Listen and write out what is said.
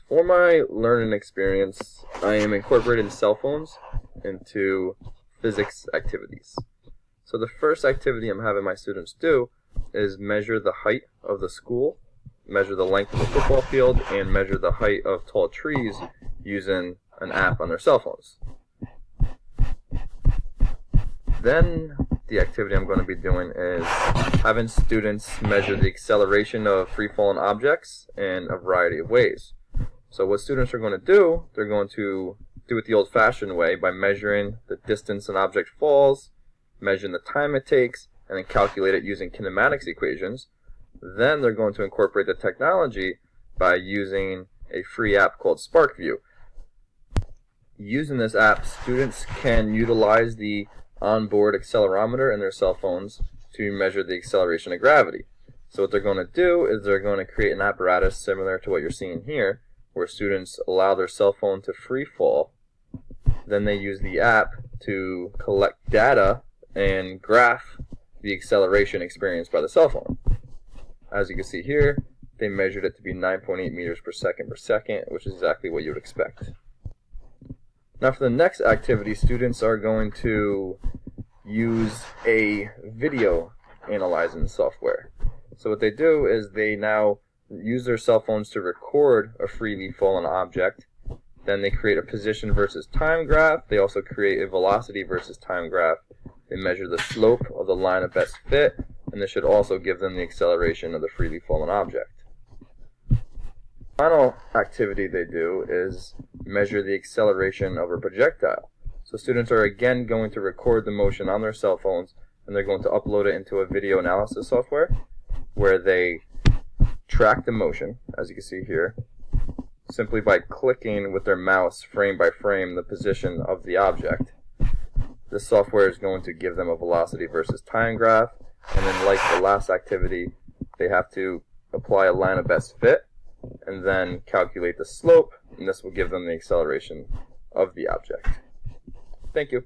For my learning experience, I am incorporating cell phones into physics activities. So the first activity I'm having my students do is measure the height of the school, measure the length of the football field, and measure the height of tall trees using an app on their cell phones. Then the activity I'm going to be doing is having students measure the acceleration of free-falling objects in a variety of ways. So what students are going to do, they're going to do it the old-fashioned way by measuring the distance an object falls, measuring the time it takes, and then calculate it using kinematics equations. Then they're going to incorporate the technology by using a free app called SparkView. Using this app, students can utilize the onboard accelerometer in their cell phones to measure the acceleration of gravity. So what they're going to do is they're going to create an apparatus similar to what you're seeing here, where students allow their cell phone to free fall. Then they use the app to collect data and graph the acceleration experienced by the cell phone. As you can see here, they measured it to be 9.8 meters per second, which is exactly what you would expect. Now for the next activity, students are going to use a video analyzing software. So what they do is they now use their cell phones to record a freely fallen object. Then they create a position versus time graph. They also create a velocity versus time graph. They measure the slope of the line of best fit, and this should also give them the acceleration of the freely fallen object. The final activity they do is measure the acceleration of a projectile. So students are again going to record the motion on their cell phones, and they're going to upload it into a video analysis software where they track the motion, as you can see here, simply by clicking with their mouse frame by frame the position of the object. This software is going to give them a velocity versus time graph, and then like the last activity, they have to apply a line of best fit and then calculate the slope, and this will give them the acceleration of the object. Thank you.